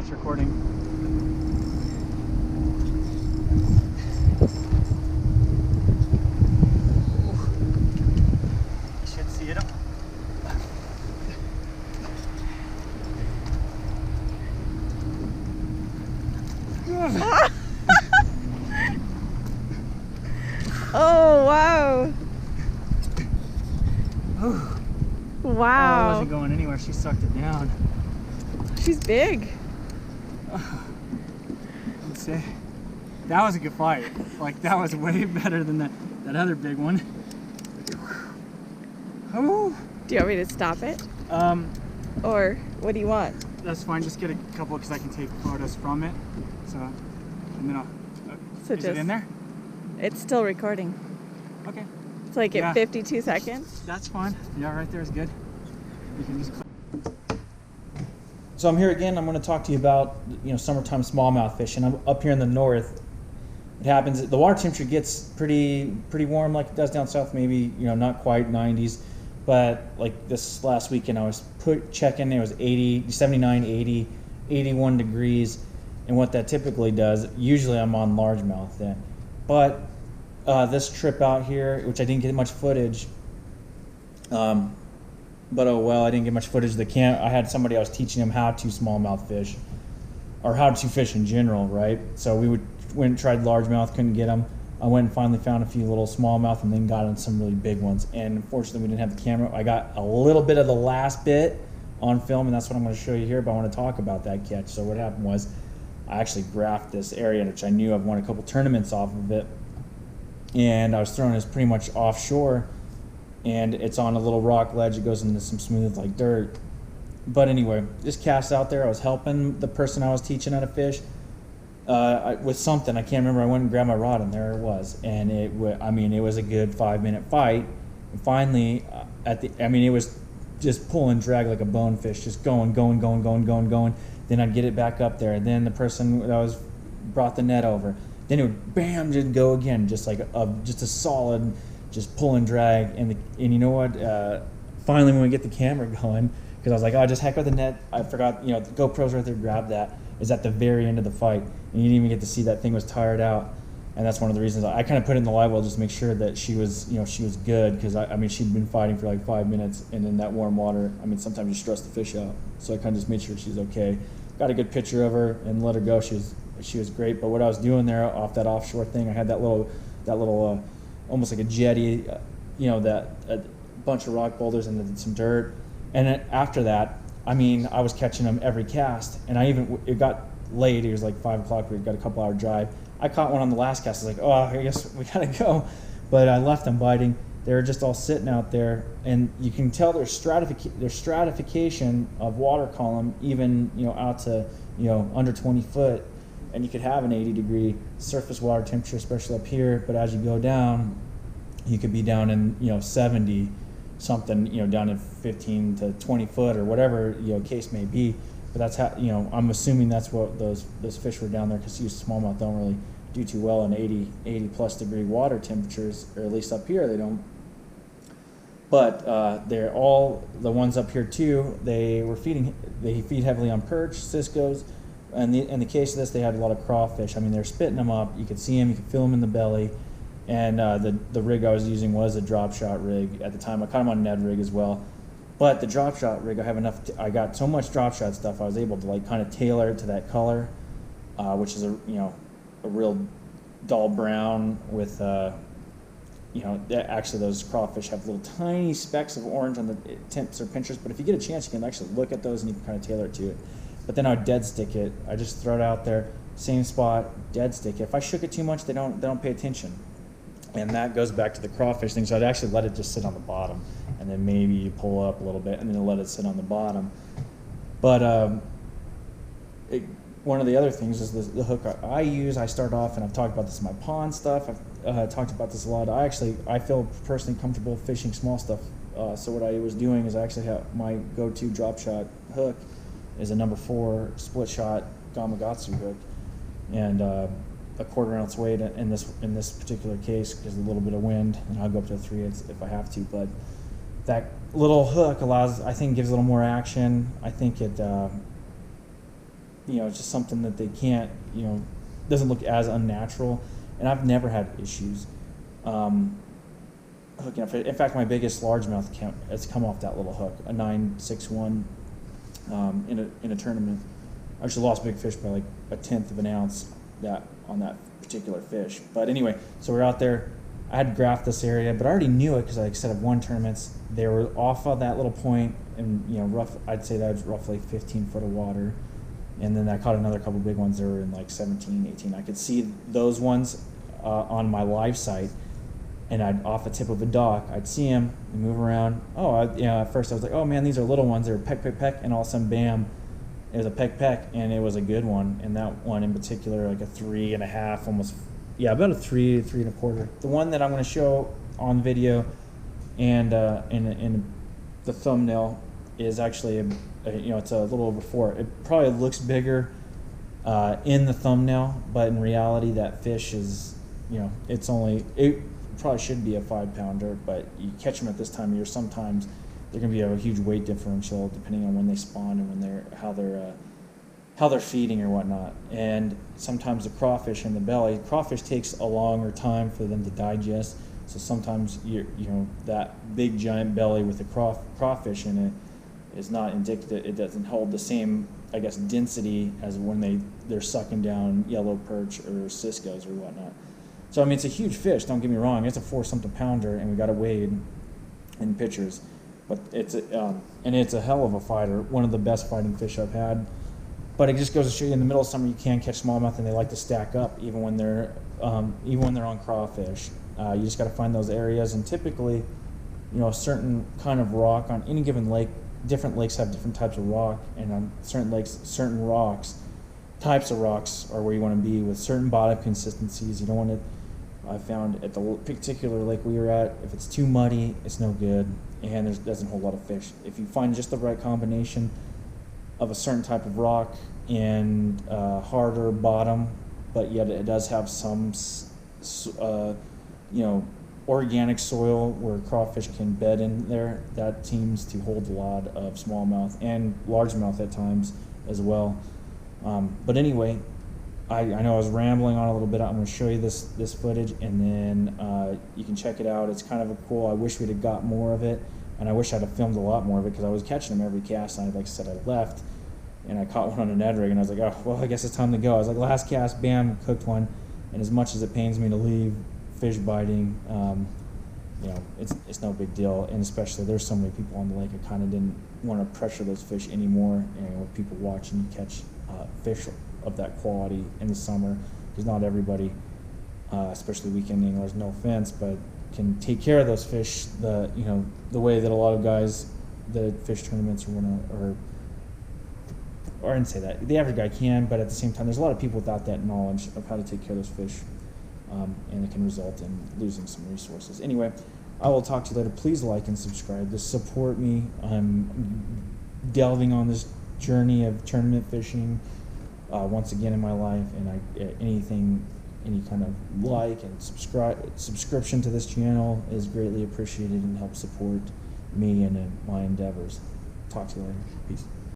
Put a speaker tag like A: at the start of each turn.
A: it's recording. You should see it.
B: Oh, wow. Wow.
A: Oh, it wasn't going anywhere. She sucked it down.
B: She's big.
A: Let's see. That was a good fight. Like, that was way better than that other big one. Oh.
B: Do you want me to stop it? Or what do you want?
A: That's fine. Just get a couple because I can take photos from it. So, and then I'll.
B: So
A: is it in there?
B: It's still recording.
A: Okay.
B: It's like at 52 seconds.
A: That's fine. Yeah, right there is good. You can just.
C: So I'm here again. I'm going to talk to you about summertime smallmouth fishing. I'm up here in the north. It happens. The water temperature gets pretty warm, like it does down south. Maybe not quite 90s, but like this last weekend I was checking. It was 80, 79, 80, 81 degrees, and what that typically does. Usually I'm on largemouth then, but this trip out here, which I didn't get much footage. But oh well, I didn't get much footage of the camp. I had somebody I was teaching him how to smallmouth fish, or how to fish in general, right? So we went and tried largemouth, couldn't get them. I went and finally found a few little smallmouth, and then got on some really big ones. And unfortunately, we didn't have the camera. I got a little bit of the last bit on film, and that's what I'm going to show you here. But I want to talk about that catch. So what happened was, I actually graphed this area, which I knew I've won a couple tournaments off of it, and I was throwing this pretty much offshore. And it's on a little rock ledge. It goes into some smooth like dirt. But anyway, this cast out there, I was helping the person I was teaching how to fish with something. I can't remember. I went and grabbed my rod, and there it was. And it was a good 5-minute fight. And finally, it was just pull and drag like a bonefish, just going. Then I'd get it back up there. And then the person that was brought the net over. Then it would bam, just go again, just like just a solid. Just pull and drag, and you know what? Finally, when we get the camera going, because I was like, oh, just heck with the net. I forgot, the GoPro's right there. Grab that. Is at the very end of the fight, and you didn't even get to see that thing was tired out, and that's one of the reasons I kind of put it in the live well just to make sure that she was good, because she'd been fighting for like 5 minutes, and in that warm water, sometimes you stress the fish out, so I kind of just made sure she's okay. Got a good picture of her and let her go. She was great. But what I was doing there off that offshore thing, I had that little. Almost like a jetty, a bunch of rock boulders and some dirt. And then after that, I was catching them every cast. And it got late. It was like 5 o'clock. We got a couple hour drive. I caught one on the last cast. I was like, oh, I guess we gotta go. But I left them biting. They were just all sitting out there, and you can tell there's stratification of water column, even out to under 20 foot. And you could have an 80-degree surface water temperature, especially up here. But as you go down, you could be down in 70 something, down in 15 to 20 foot or whatever case may be. But that's how I'm assuming that's what those fish were down there, because smallmouth don't really do too well in 80 plus degree water temperatures, or at least up here they don't. But they're all the ones up here too. They feed heavily on perch, ciscos. And in the case of this, they had a lot of crawfish. They're spitting them up. You could see them. You could feel them in the belly. And the rig I was using was a drop shot rig at the time. I caught them on Ned rig as well. But the drop shot rig, I got so much drop shot stuff, I was able to kind of tailor it to that color, which is a real dull brown with actually those crawfish have little tiny specks of orange on the tips or pinchers. But if you get a chance, you can actually look at those and you can kind of tailor it to it. But then I would dead stick it. I just throw it out there, same spot, dead stick it. If I shook it too much, they don't pay attention. And that goes back to the crawfish thing. So I'd actually let it just sit on the bottom, and then maybe you pull up a little bit, and then let it sit on the bottom. But one of the other things is the hook I use. I start off, and I've talked about this in my pond stuff. I've talked about this a lot. I feel personally comfortable fishing small stuff. So what I was doing is I actually have my go-to drop shot hook is a number 4 split shot Gamakatsu hook, and a 1/4 ounce weight in this particular case, because a little bit of wind, and I'll go up to a 3/8 if I have to. But that little hook gives a little more action. I think it it's just something that they can't, doesn't look as unnatural. And I've never had issues hooking up. In fact, my biggest largemouth has come off that little hook, a 961 in a tournament. I actually lost big fish by like 1/10 of an ounce on that particular fish. But anyway, so we're out there. I had graphed this area, but I already knew it because, like I said, I've won tournaments. They were off of that little point, and I'd say that was roughly 15 foot of water. And then I caught another couple big ones. They were in like 17, 18. I could see those ones on my live site, and off the tip of a dock, I'd see them and move around. At first I was like, oh man, these are little ones. They were peck, peck, peck, and all of a sudden, bam, it was a peck, peck, and it was a good one. And that one in particular, like a 3.5, almost, about a 3, 3.25. The one that I'm going to show on video and in the thumbnail is actually it's a little over 4. It probably looks bigger in the thumbnail, but in reality, that fish is, it probably should be a 5-pounder, but you catch them at this time of year. Sometimes there can be a huge weight differential depending on when they spawn and how they're feeding or whatnot. And sometimes the crawfish in the belly, crawfish takes a longer time for them to digest. So sometimes that big giant belly with the crawfish in it is not indicative. It doesn't hold the same, I guess, density as when they're sucking down yellow perch or ciscos or whatnot. So I mean, it's a huge fish. Don't get me wrong. It's a 4-something pounder, and we got it weighed in pictures. But it's a hell of a fighter. One of the best fighting fish I've had. But it just goes to show you, in the middle of summer, you can catch smallmouth, and they like to stack up even when they're on crawfish. You just got to find those areas, and typically, a certain kind of rock on any given lake. Different lakes have different types of rock, and on certain lakes, certain types of rocks are where you want to be with certain bottom consistencies. You don't want it. I found at the particular lake we were at, if it's too muddy, it's no good, and there doesn't hold a lot of fish. If you find just the right combination of a certain type of rock and harder bottom, but yet it does have some, organic soil where crawfish can bed in there, that seems to hold a lot of smallmouth and largemouth at times as well. But anyway, I know I was rambling on a little bit. I'm going to show you this footage, and then you can check it out. It's kind of cool. I wish we'd have got more of it, and I wish I'd have filmed a lot more of it because I was catching them every cast. And like I said, I left, and I caught one on a Ned rig, and I was like, oh, well, I guess it's time to go. I was like, last cast, bam, cooked one. And as much as it pains me to leave fish biting, it's no big deal. And especially there's so many people on the lake, I kind of didn't want to pressure those fish anymore. And with people watching you catch fish of that quality in the summer, because not everybody, especially weekend anglers, no offense, but can take care of those fish the way that a lot of guys that fish tournaments or I didn't say that. The average guy can, but at the same time, there's a lot of people without that knowledge of how to take care of those fish, and it can result in losing some resources. Anyway, I will talk to you later. Please like and subscribe to support me. I'm delving on this journey of tournament fishing once again in my life, and any kind of like and subscription to this channel is greatly appreciated and helps support me and my endeavors. Talk to you later. Peace.